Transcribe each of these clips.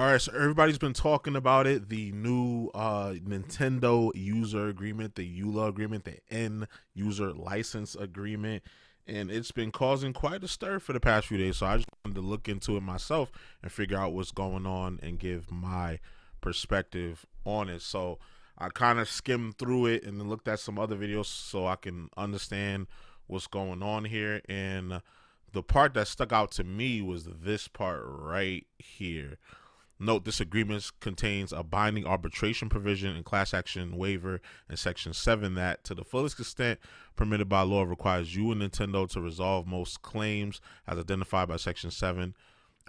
right, so everybody's been talking about it. The new Nintendo user agreement, the EULA agreement, the N user license agreement, and it's been causing quite a stir for the past few days. So I just wanted to look into it myself and figure out what's going on and give my perspective on it. So I kind of skimmed through it and then looked at some other videos so I can understand what's going on here. And the part that stuck out to me was this part right here. Note this agreement contains a binding arbitration provision and class action waiver in Section 7 that, to the fullest extent permitted by law, requires you and Nintendo to resolve most claims as identified by Section 7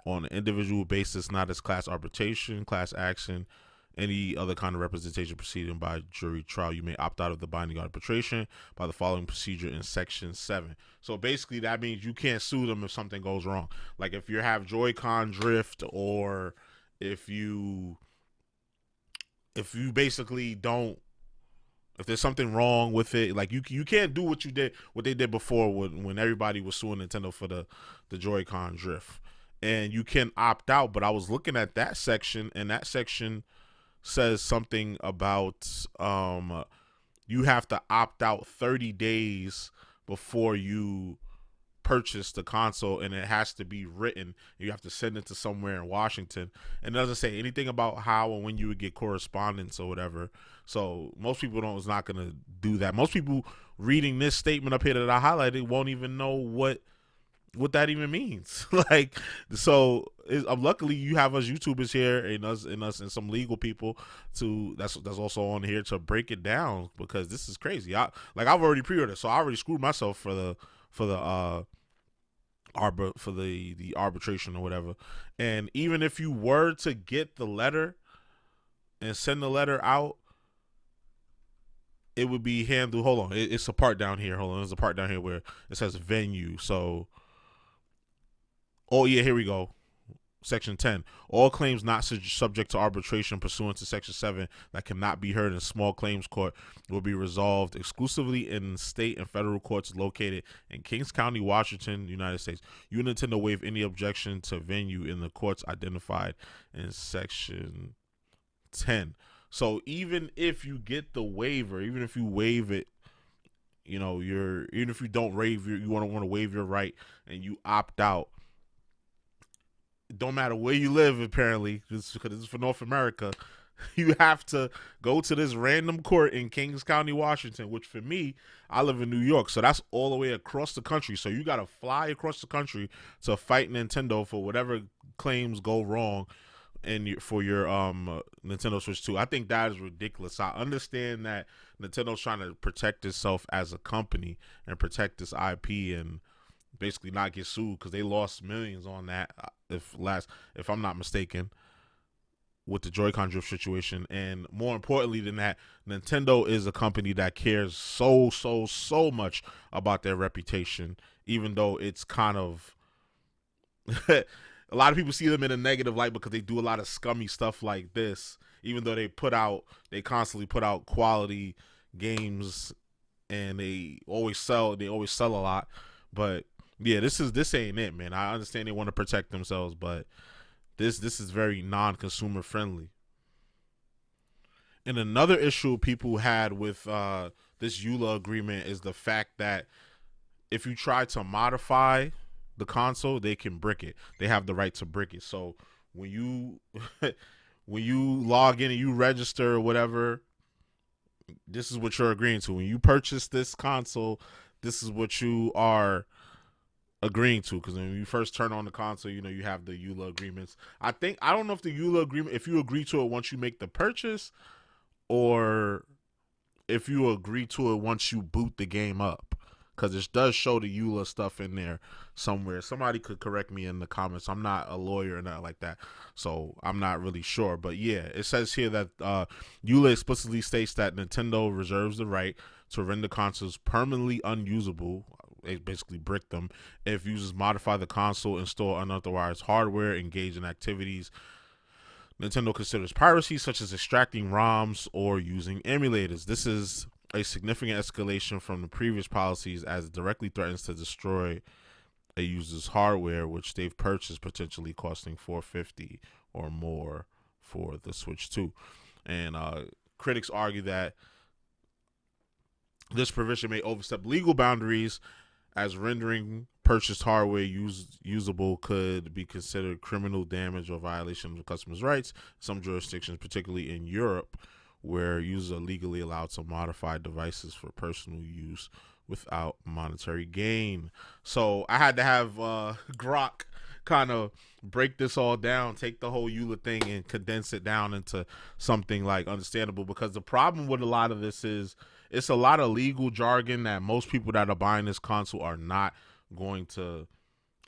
on an individual basis, not as class arbitration, class action, any other kind of representation proceeding by jury trial. You may opt out of the binding arbitration by the following procedure in Section 7. So basically that means you can't sue them if something goes wrong. Like if you have Joy-Con drift, or if you basically don't, if there's something wrong with it, like you can't do what they did before when everybody was suing Nintendo for the Joy-Con drift, and you can opt out. But I was looking at that section, and that section says something about you have to opt out 30 days before you purchase the console, and it has to be written. You have to send it to somewhere in Washington, and it doesn't say anything about how and when you would get correspondence or whatever. So most people don't is not going to do that. Most people reading this statement up here that I highlighted won't even know what that even means. Like, so luckily you have us YouTubers here and us and some legal people to that's also on here to break it down, because this is crazy. I've already pre-ordered, so I already screwed myself for the arbitration or whatever. And even if you were to get the letter and send the letter out, it would be handled. Hold on, it's a part down here. Hold on, there's a part down here where it says venue. So, oh yeah, here we go. Section 10. All claims not subject to arbitration pursuant to Section 7 that cannot be heard in small claims court will be resolved exclusively in state and federal courts located in Kings County, Washington, United States. You Nintendo waive any objection to venue in the courts identified in Section 10. So even if you get the waiver, even if you waive it, even if you don't waive you want to waive your right and you opt out, it don't matter where you live, apparently, just because it's for North America, you have to go to this random court in Kings County, Washington, which for me, I live in New York, so that's all the way across the country. So you got to fly across the country to fight Nintendo for whatever claims go wrong for your Nintendo Switch 2. I think that is ridiculous. I understand that Nintendo's trying to protect itself as a company and protect its IP and basically not get sued, because they lost millions on that, if I'm not mistaken, with the Joy-Con drift situation. And more importantly than that, Nintendo is a company that cares so much about their reputation, even though it's kind of a lot of people see them in a negative light because they do a lot of scummy stuff like this, even though they constantly put out quality games and they always sell a lot. But yeah, this ain't it, man. I understand they want to protect themselves, but this is very non-consumer friendly. And another issue people had with this EULA agreement is the fact that if you try to modify the console, they can brick it. They have the right to brick it. So when you when you log in and you register or whatever, this is what you're agreeing to. When you purchase this console, this is what you are agreeing to, because when you first turn on the console, you have the EULA agreements. I don't know if the EULA agreement, if you agree to it once you make the purchase, or if you agree to it once you boot the game up, because it does show the EULA stuff in there somewhere. Somebody could correct me in the comments. I'm not a lawyer or nothing like that, so I'm not really sure. But yeah, it says here that EULA explicitly states that Nintendo reserves the right to render consoles permanently unusable. They basically brick them if users modify the console, install unauthorized hardware, engage in activities Nintendo considers piracy, such as extracting ROMs or using emulators. This is a significant escalation from the previous policies, as it directly threatens to destroy a user's hardware, which they've purchased, potentially costing $450 or more for the Switch 2. And critics argue that this provision may overstep legal boundaries, as rendering purchased hardware usable could be considered criminal damage or violation of the customer's rights. Some jurisdictions, particularly in Europe, where users are legally allowed to modify devices for personal use without monetary gain. So I had to have Grok kind of break this all down, take the whole EULA thing and condense it down into something like understandable, because the problem with a lot of this is it's a lot of legal jargon that most people that are buying this console are not going to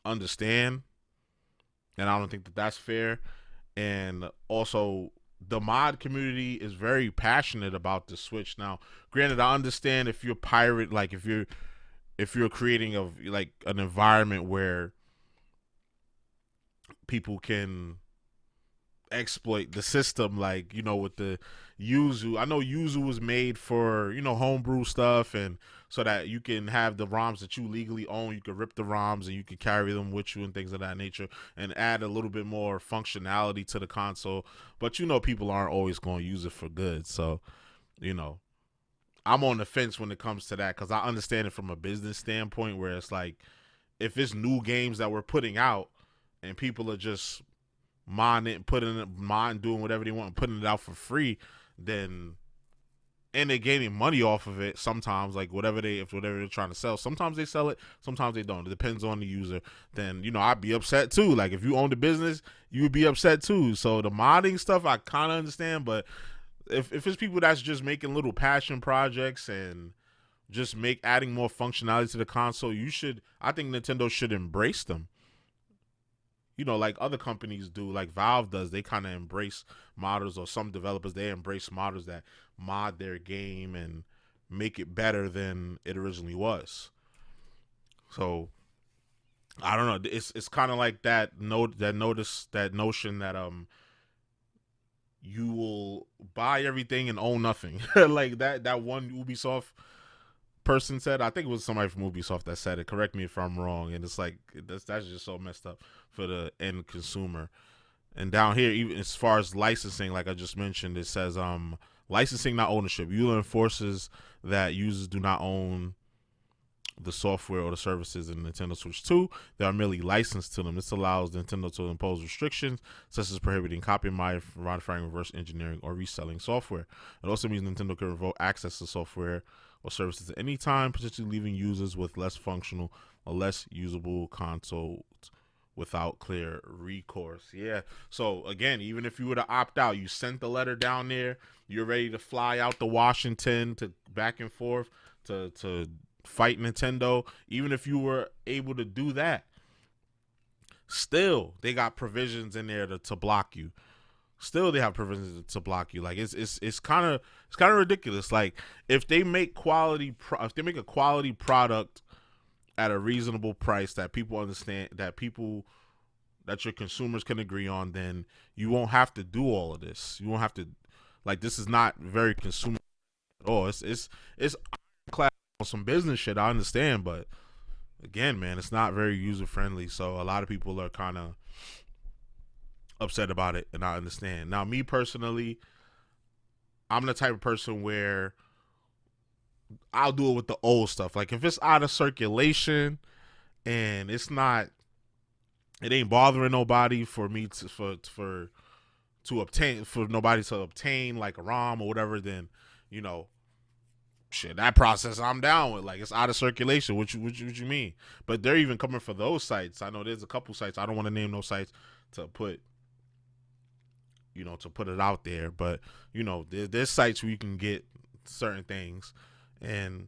understand, and I don't think that that's fair. And also, the mod community is very passionate about the Switch. Now, granted, I understand if you're pirate, like if you're creating like an environment where people can exploit the system, like, you know, with the Yuzu. I know Yuzu was made for, you know, homebrew stuff, and so that you can have the ROMs that you legally own. You can rip the ROMs and you can carry them with you and things of that nature, and add a little bit more functionality to the console. But you know, people aren't always going to use it for good. So, you know, I'm on the fence when it comes to that, because I understand it from a business standpoint, where it's like, if it's new games that we're putting out and people are just modding it, doing whatever they want, and putting it out for free, then, and they're gaining money off of it sometimes, like whatever they're trying to sell. Sometimes they sell it, sometimes they don't. It depends on the user. Then, you know, I'd be upset too. Like, if you own the business, you would be upset too. So the modding stuff, I kind of understand, but if it's people that's just making little passion projects and just adding more functionality to the console, I think Nintendo should embrace them. You know, like other companies do, like Valve does. They kind of embrace modders, or some developers, they embrace modders that mod their game and make it better than it originally was. So I don't know. It's kind of like that notion that you will buy everything and own nothing. Like that one Ubisoft person said. I think it was somebody from Ubisoft that said it. Correct me if I'm wrong. And it's like, that's just so messed up for the end consumer. And down here, even as far as licensing, like I just mentioned, it says licensing, not ownership. EULA enforces that users do not own the software or the services in Nintendo Switch 2. They are merely licensed to them. This allows Nintendo to impose restrictions, such as prohibiting copying, modifying, reverse engineering, or reselling software. It also means Nintendo can revoke access to software or services at any time, potentially leaving users with less functional or less usable consoles without clear recourse. Yeah. So again, even if you were to opt out, you sent the letter down there, you're ready to fly out to Washington to back and forth to fight Nintendo. Even if you were able to do that, still they got provisions in there to block you. Still they have provisions to block you. Like it's kind of ridiculous. Like, if they make if they make a quality product at a reasonable price that people understand, that your consumers can agree on, then you won't have to do all of this. You won't have to, like, this is not very consumer at all. It's class on some business shit, I understand, but again, man, it's not very user friendly. So a lot of people are kind of upset about it, and I understand. Now, me personally, I'm the type of person where I'll do it with the old stuff. Like, if it's out of circulation and it ain't bothering nobody for me to obtain like a ROM or whatever, then, you know, shit, that process I'm down with. Like, it's out of circulation. What you mean? But they're even coming for those sites. I know there's a couple sites. I don't want to name those sites to put it out there, but you know, there's sites where you can get certain things, and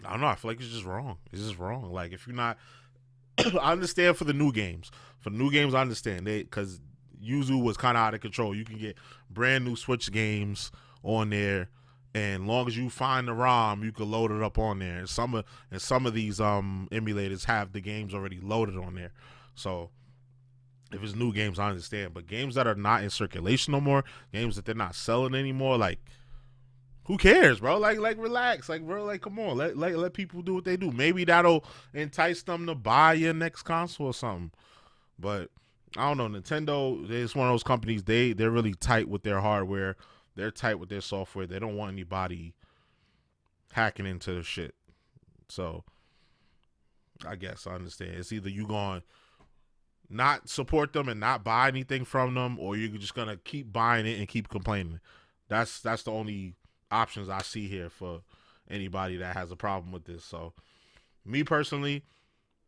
I don't know, I feel like it's just wrong. Like, if you're not I understand for the new games. I understand because Yuzu was kind of out of control. You can get brand new Switch games on there, and long as you find the ROM, you can load it up on there. And some of these emulators have the games already loaded on there. So if it's new games, I understand. But games that are not in circulation no more, games that they're not selling anymore, like, who cares, bro? Like relax. Like, bro, like, come on. Let people do what they do. Maybe that'll entice them to buy your next console or something. But I don't know. Nintendo is one of those companies. They're really tight with their hardware. They're tight with their software. They don't want anybody hacking into the shit. So I guess I understand. It's either you going not support them and not buy anything from them, or you're just gonna keep buying it and keep complaining. That's the only options I see here for anybody that has a problem with this. So me personally,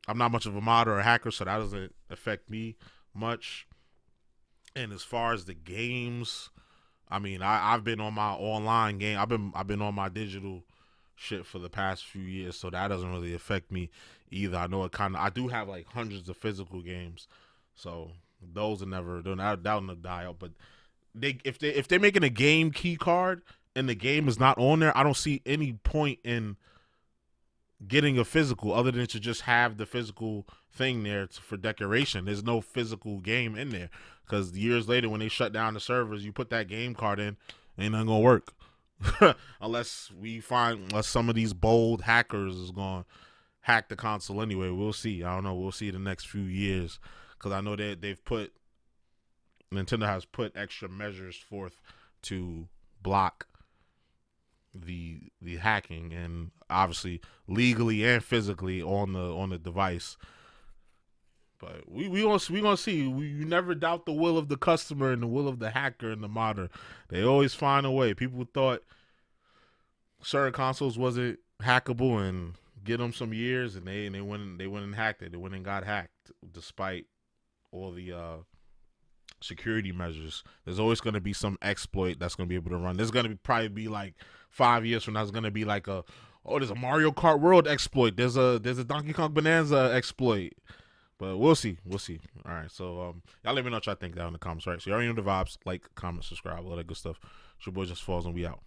I'm not much of a mod or a hacker, so that doesn't affect me much. And as far as the games, I mean, I've been on my online game. I've been on my digital shit for the past few years, so that doesn't really affect me either. I know it kind of. I do have like hundreds of physical games, so those are never that'll never die out. But if they're making a game key card and the game is not on there, I don't see any point in getting a physical other than to just have the physical thing there for decoration. There's no physical game in there because years later when they shut down the servers, you put that game card in, ain't nothing gonna work. unless some of these bold hackers is gonna hack the console anyway. We'll see. I don't know. We'll see the next few years because I know that Nintendo has put extra measures forth to block the hacking, and obviously legally and physically on the device. But we gonna see. You never doubt the will of the customer and the will of the hacker and the modder. They always find a way. People thought certain consoles wasn't hackable, and get them some years, and they went and hacked it. They went and got hacked despite all the security measures. There's always going to be some exploit that's going to be able to run. There's going to probably be like 5 years from now. It's going to be like there's a Mario Kart World exploit. There's a Donkey Kong Bonanza exploit. But we'll see. We'll see. All right. So y'all let me know what y'all think down in the comments. All right. So y'all already know the vibes. Like, comment, subscribe, all that good stuff. It's your boy JusticeXFalls, and we out.